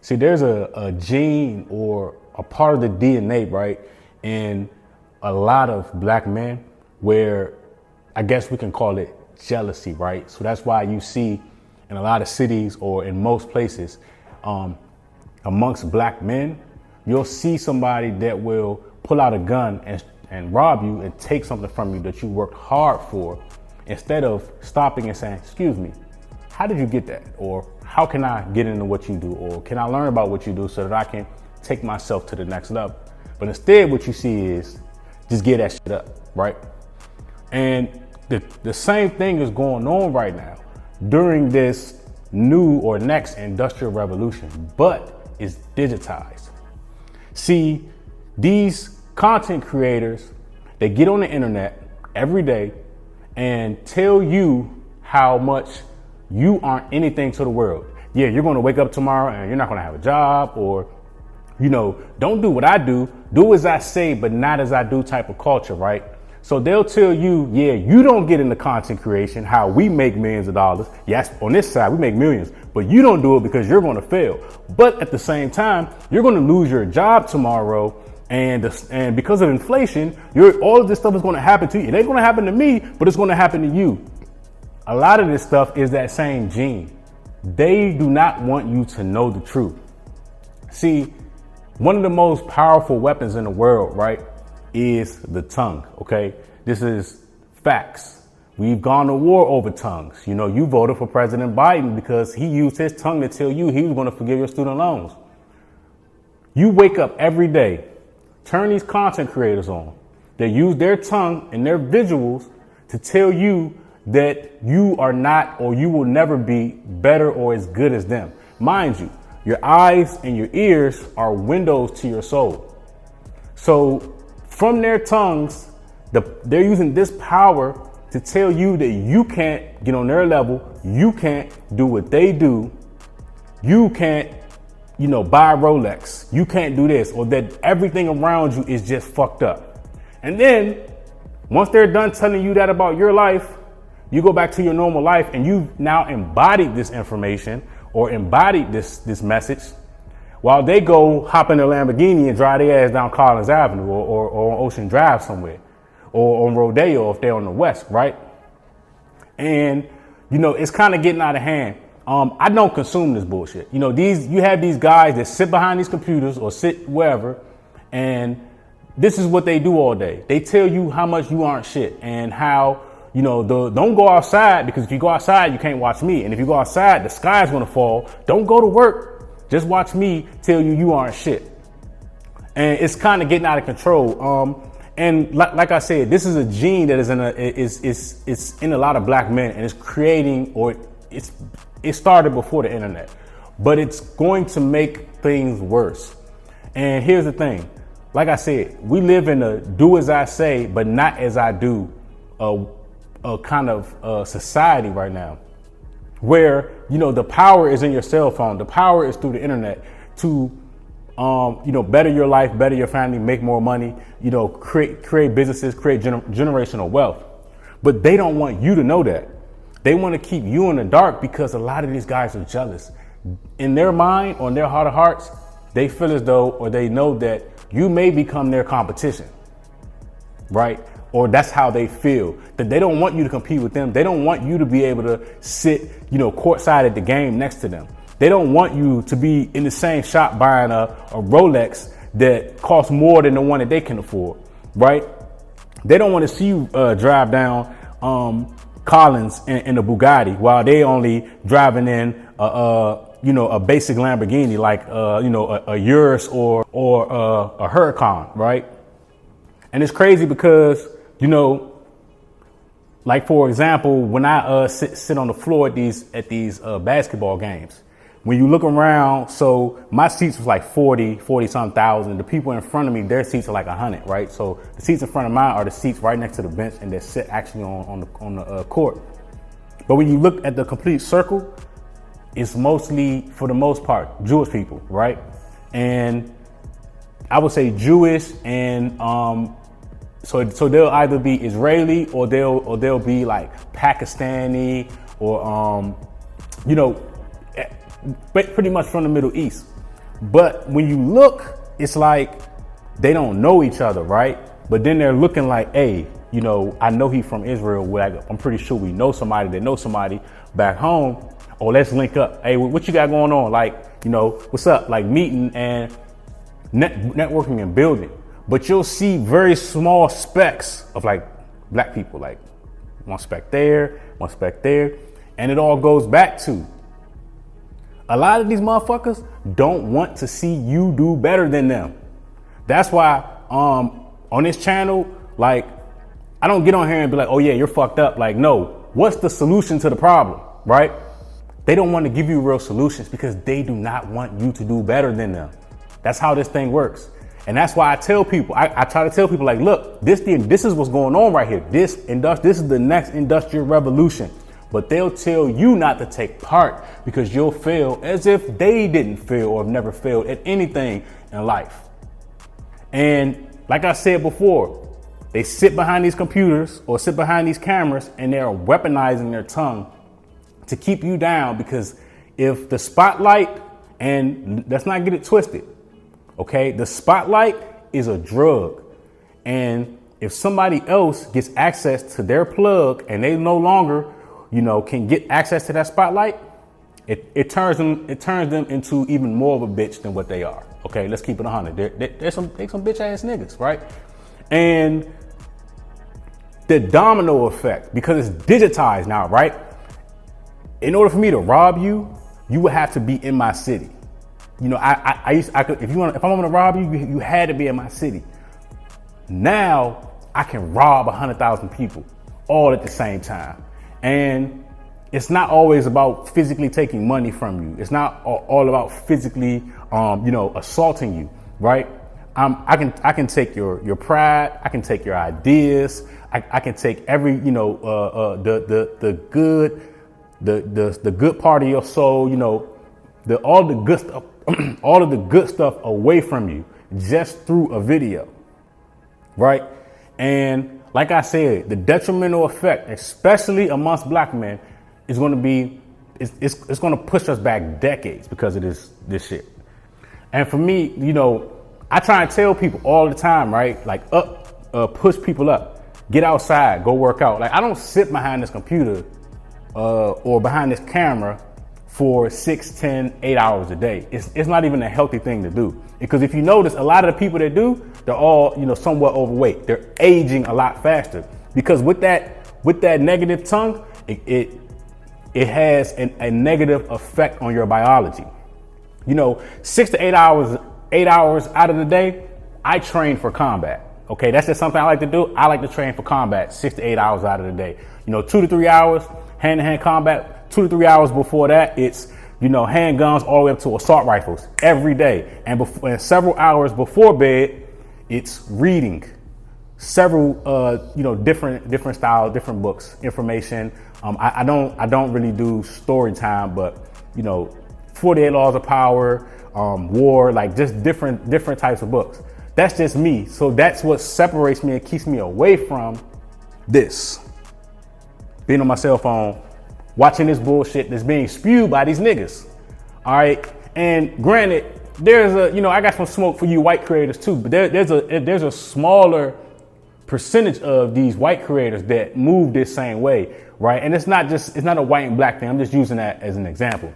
See, there's a gene or a part of the DNA, right, in a lot of black men where I guess we can call it jealousy, right? So that's why you see in a lot of cities or in most places amongst black men, you'll see somebody that will pull out a gun and rob you and take something from you that you worked hard for, instead of stopping and saying, excuse me, how did you get that? Or how can I get into what you do? Or can I learn about what you do so that I can take myself to the next level? But instead what you see is just get that shit up, right? And the same thing is going on right now during this new or next industrial revolution, but it's digitized. See, these content creators, they get on the internet every day and tell you how much you aren't anything to the world. Yeah, you're going to wake up tomorrow and you're not going to have a job, or, you know, don't do what I do as I say, but not as I do type of culture, right? So they'll tell you, yeah, you don't get into content creation, how we make millions of dollars. Yes, on this side, we make millions, but you don't do it because you're going to fail. But at the same time, you're going to lose your job tomorrow. And because of inflation, all of this stuff is going to happen to you. It ain't going to happen to me, but it's going to happen to you. A lot of this stuff is that same gene. They do not want you to know the truth. See, one of the most powerful weapons in the world, right, is the tongue, okay? This is facts. We've gone to war over tongues. You know, you voted for President Biden because he used his tongue to tell you he was going to forgive your student loans. You wake up every day, turn these content creators on. They use their tongue and their visuals to tell you that you are not, or you will never be better or as good as them. Mind you, your eyes and your ears are windows to your soul. So from their tongues, they're using this power to tell you that you can't get on their level. You can't do what they do. You can't, buy a Rolex. You can't do this, or that everything around you is just fucked up. And then once they're done telling you that about your life, you go back to your normal life and you've now embodied this information or embodied this message, while they go hop in a Lamborghini and drive their ass down Collins Avenue or on Ocean Drive somewhere, or on Rodeo if they're on the West, right? And, it's kind of getting out of hand. I don't consume this bullshit. You have these guys that sit behind these computers or sit wherever, and this is what they do all day. They tell you how much you aren't shit and how, don't go outside, because if you go outside, you can't watch me. And if you go outside, the sky's going to fall. Don't go to work. Just watch me tell you aren't shit. And it's kind of getting out of control. And like I said, this is a gene that is in a lot of black men, and it's creating, or it started before the internet, but it's going to make things worse. And here's the thing. Like I said, we live in a do as I say, but not as I do, a kind of society right now, where, the power is in your cell phone. The power is through the internet to, better your life, better your family, make more money, create businesses, create generational wealth. But they don't want you to know that. They want to keep you in the dark because a lot of these guys are jealous. In their mind, or in their heart of hearts, they feel as though, or they know that you may become their competition, right? Or that's how they feel, that they don't want you to compete with them. They don't want you to be able to sit, courtside at the game next to them. They don't want you to be in the same shop buying a Rolex that costs more than the one that they can afford, right? They don't want to see you drive down Collins in a Bugatti while they only driving in a basic Lamborghini like a Urus or a Huracan, right? And it's crazy because like for example, when I sit on the floor at these basketball games, when you look around, so my seats was like 40 some thousand. The people in front of me, their seats are like 100, right? So the seats in front of mine are the seats right next to the bench, and they sit actually on the court. But when you look at the complete circle, it's mostly, for the most part, Jewish people, right? And I would say Jewish, and so they'll either be Israeli or they'll be like Pakistani or pretty much from the Middle East. But when you look, it's like they don't know each other, right? But then they're looking like, hey, you know, I know he's from Israel. I'm pretty sure we know somebody that knows somebody back home. Oh, let's link up. Hey, what you got going on? Like, you know, what's up? Like meeting and networking and building. But you'll see very small specks of like black people, like one speck there, one speck there. And it all goes back to a lot of these motherfuckers don't want to see you do better than them. That's why on this channel, like, I don't get on here and be like, oh yeah, you're fucked up. Like, no, what's the solution to the problem, right? They don't want to give you real solutions because they do not want you to do better than them. That's how this thing works. And that's why I tell people, I try to tell people like, look, this is what's going on right here. This is the next industrial revolution. But they'll tell you not to take part because you'll fail as if they didn't fail or have never failed at anything in life. And like I said before, they sit behind these computers or sit behind these cameras and they're weaponizing their tongue to keep you down, because if the spotlight, and let's not get it twisted, okay, the spotlight is a drug. And if somebody else gets access to their plug and they no longer, you know, can get access to that spotlight, it turns them into even more of a bitch than what they are. Okay, let's keep it 100. They're some bitch ass niggas, right? And the domino effect, because it's digitized now, right? In order for me to rob you, you would have to be in my city. You know, if I'm gonna rob you, you had to be in my city. Now I can rob 100,000 people all at the same time. And it's not always about physically taking money from you. It's not all about physically, assaulting you, right? I can take your pride. I can take your ideas. I can take every, the good part of your soul, you know, all the good stuff, all of the good stuff away from you just through a video, right? And like I said, the detrimental effect, especially amongst black men, is going to be, it's going to push us back decades because of this shit. And for me, you know, I try and tell people all the time, right? Like push people up, get outside, go work out. Like, I don't sit behind this computer or behind this camera for 6, 10, 8 hours a day. It's not even a healthy thing to do. Because if you notice, a lot of the people that do, they're all, you know, somewhat overweight. They're aging a lot faster because with that negative tongue, it has a negative effect on your biology. You know, 6 to 8 hours out of the day, I train for combat. Okay, that's just something I like to do. I like to train for combat 6 to 8 hours out of the day. You know, 2 to 3 hours hand-to-hand combat. 2 to 3 hours before that, it's, you know, handguns all the way up to assault rifles every day. And several hours before bed, it's reading several, different styles, different books, information. I don't really do story time, but, you know, 48 Laws of Power, War, like just different types of books. That's just me. So that's what separates me and keeps me away from this. Being on my cell phone, watching this bullshit that's being spewed by these niggas. All right. And granted, I got some smoke for you white creators too, but there's a smaller percentage of these white creators that move this same way. Right. And it's not a white and black thing. I'm just using that as an example.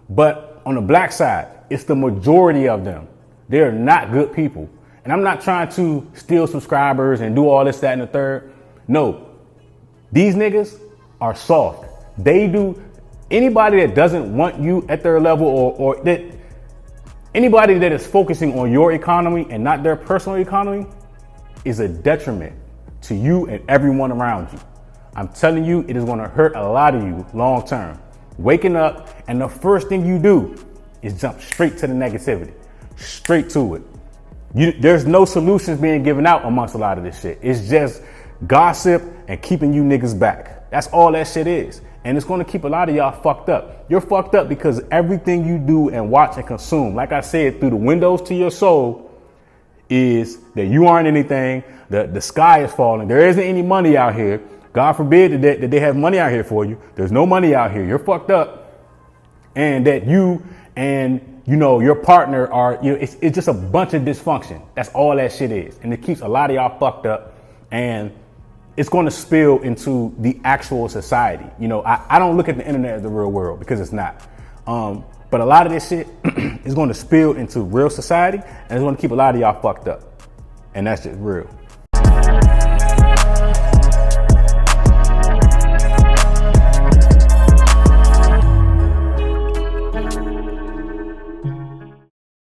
But on the black side, it's the majority of them. They're not good people. And I'm not trying to steal subscribers and do all this, that, and the third. No, these niggas are soft. They do. Anybody that doesn't want you at their level or that anybody that is focusing on your economy and not their personal economy is a detriment to you and everyone around you. I'm telling you, it is going to hurt a lot of you long term. Waking up and the first thing you do is jump straight to the negativity, straight to it. There's no solutions being given out amongst a lot of this shit. It's just gossip and keeping you niggas back. That's all that shit is. And it's going to keep a lot of y'all fucked up. You're fucked up because everything you do and watch and consume, like I said, through the windows to your soul, is that you aren't anything. The sky is falling. There isn't any money out here. God forbid that they have money out here for you. There's no money out here. You're fucked up. And that you and you know, your partner are, you know, it's just a bunch of dysfunction. That's all that shit is. And it keeps a lot of y'all fucked up, and it's going to spill into the actual society. You know, I don't look at the internet as the real world, because it's not. But a lot of this shit is going to spill into real society, and it's going to keep a lot of y'all fucked up. And that's just real.